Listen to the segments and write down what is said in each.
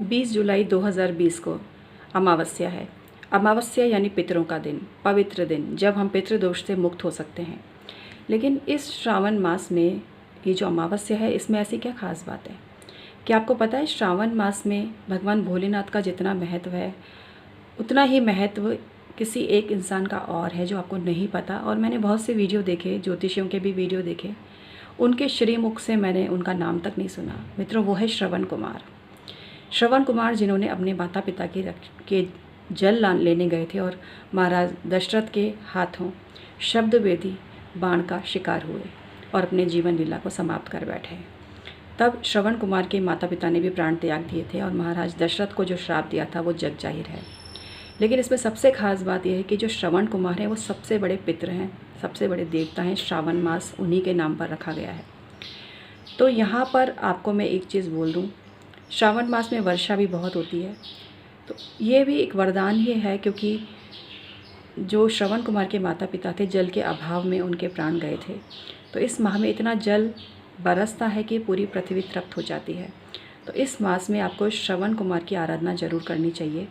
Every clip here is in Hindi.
20 जुलाई 2020 को अमावस्या है। अमावस्या यानी पितरों का दिन, पवित्र दिन, जब हम पितृदोष से मुक्त हो सकते हैं। लेकिन इस श्रावण मास में ये जो अमावस्या है, इसमें ऐसी क्या खास बात है? क्या आपको पता है श्रावण मास में भगवान भोलेनाथ का जितना महत्व है, उतना ही महत्व किसी एक इंसान का और है जो आपको नहीं पता। और मैंने बहुत से वीडियो देखे, ज्योतिषियों के भी वीडियो देखे, उनके श्रीमुख से मैंने उनका नाम तक नहीं सुना। मित्रों, वो है श्रवण कुमार। श्रवण कुमार जिन्होंने अपने माता पिता के जल लेने गए थे और महाराज दशरथ के हाथों शब्द वेदी बाण का शिकार हुए और अपने जीवन लीला को समाप्त कर बैठे। तब श्रवण कुमार के माता पिता ने भी प्राण त्याग दिए थे और महाराज दशरथ को जो श्राप दिया था वो जग जाहिर है। लेकिन इसमें सबसे खास बात यह है कि जो श्रवण कुमार हैं वो सबसे बड़े पितृ हैं, सबसे बड़े देवता हैं। श्रावण मास उन्हीं के नाम पर रखा गया है। तो यहाँ पर आपको मैं एक चीज़ बोल दूँ, श्रावण मास में वर्षा भी बहुत होती है, तो ये भी एक वरदान ही है, क्योंकि जो श्रवण कुमार के माता पिता थे, जल के अभाव में उनके प्राण गए थे। तो इस माह में इतना जल बरसता है कि पूरी पृथ्वी तृप्त हो जाती है। तो इस मास में आपको श्रवण कुमार की आराधना जरूर करनी चाहिए।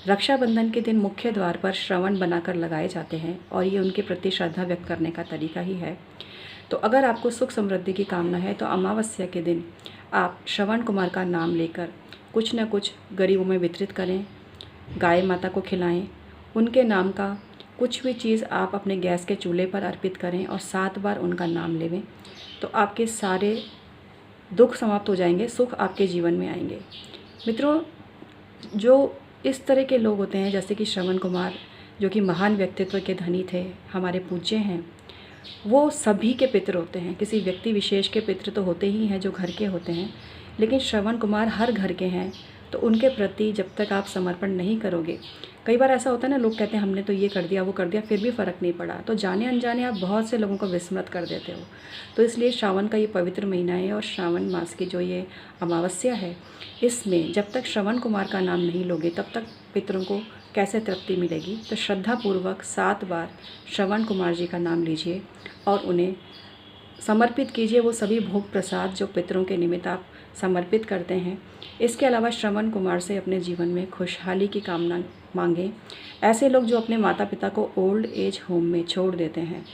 रक्षाबंधन के दिन मुख्य द्वार पर श्रवण बनाकर लगाए जाते हैं और ये उनके प्रति श्रद्धा व्यक्त करने का तरीका ही है। तो अगर आपको सुख समृद्धि की कामना है तो अमावस्या के दिन आप श्रवण कुमार का नाम लेकर कुछ न कुछ गरीबों में वितरित करें, गाय माता को खिलाएं, उनके नाम का कुछ भी चीज़ आप अपने गैस के चूल्हे पर अर्पित करें और 7 बार उनका नाम लेवें, तो आपके सारे दुख समाप्त हो जाएंगे, सुख आपके जीवन में आएंगे। मित्रों, जो इस तरह के लोग होते हैं, जैसे कि श्रवण कुमार, जो कि महान व्यक्तित्व के धनी थे, हमारे पूज्य हैं, वो सभी के पितृ होते हैं। किसी व्यक्ति विशेष के पितृ तो होते ही हैं जो घर के होते हैं, लेकिन श्रवण कुमार हर घर के हैं। तो उनके प्रति जब तक आप समर्पण नहीं करोगे, कई बार ऐसा होता है ना, लोग कहते हैं हमने तो ये कर दिया वो कर दिया, फिर भी फ़र्क नहीं पड़ा, तो जाने अनजाने आप बहुत से लोगों को विस्मृत कर देते हो। तो इसलिए श्रावण का ये पवित्र महीना है और श्रावण मास की जो ये अमावस्या है, इसमें जब तक श्रवण कुमार का नाम नहीं लोगे तब तक पितरों को कैसे तृप्ति मिलेगी। तो श्रद्धापूर्वक 7 बार श्रवण कुमार जी का नाम लीजिए और उन्हें समर्पित कीजिए वो सभी भोग प्रसाद जो पितरों के निमित्त आप समर्पित करते हैं। इसके अलावा श्रवण कुमार से अपने जीवन में खुशहाली की कामना मांगें। ऐसे लोग जो अपने माता पिता को ओल्ड एज होम में छोड़ देते हैं,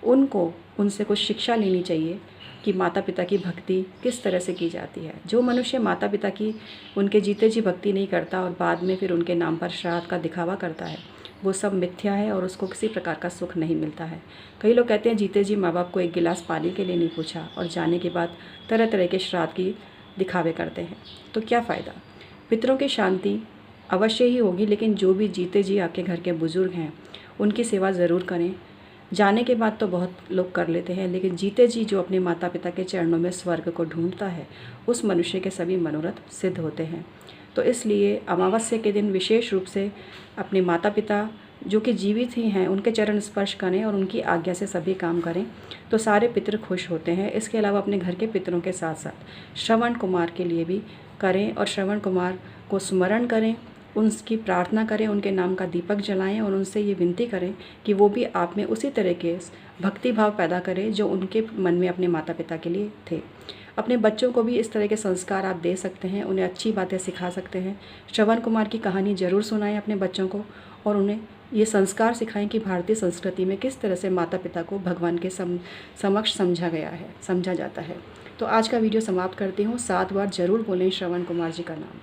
उनसे कुछ शिक्षा लेनी चाहिए कि माता पिता की भक्ति किस तरह से की जाती है। जो मनुष्य माता पिता की उनके जीते जी भक्ति नहीं करता और बाद में फिर उनके नाम पर श्राद्ध का दिखावा करता है, वो सब मिथ्या है और उसको किसी प्रकार का सुख नहीं मिलता है। कई लोग कहते हैं जीते जी माँ बाप को एक गिलास पानी के लिए नहीं पूछा और जाने के बाद तरह तरह के श्राद्ध की दिखावे करते हैं, तो क्या फ़ायदा। पितरों की शांति अवश्य ही होगी, लेकिन जो भी जीते जी आपके घर के बुज़ुर्ग हैं उनकी सेवा ज़रूर करें। जाने के बाद तो बहुत लोग कर लेते हैं, लेकिन जीते जी जो अपने माता पिता के चरणों में स्वर्ग को ढूंढता है, उस मनुष्य के सभी मनोरथ सिद्ध होते हैं। तो इसलिए अमावस्या के दिन विशेष रूप से अपने माता पिता जो कि जीवित ही हैं उनके चरण स्पर्श करें और उनकी आज्ञा से सभी काम करें, तो सारे पितृ खुश होते हैं। इसके अलावा अपने घर के पितरों के साथ साथ श्रवण कुमार के लिए भी करें और श्रवण कुमार को स्मरण करें, उनकी प्रार्थना करें, उनके नाम का दीपक जलाएं और उनसे ये विनती करें कि वो भी आप में उसी तरह के भक्ति भाव पैदा करें जो उनके मन में अपने माता पिता के लिए थे। अपने बच्चों को भी इस तरह के संस्कार आप दे सकते हैं, उन्हें अच्छी बातें सिखा सकते हैं। श्रवण कुमार की कहानी ज़रूर सुनाएं अपने बच्चों को और उन्हें ये संस्कार सिखाएं कि भारतीय संस्कृति में किस तरह से माता पिता को भगवान के समक्ष समझा जाता है। तो आज का वीडियो समाप्त करती हूँ। 7 बार ज़रूर बोलें श्रवण कुमार जी का नाम।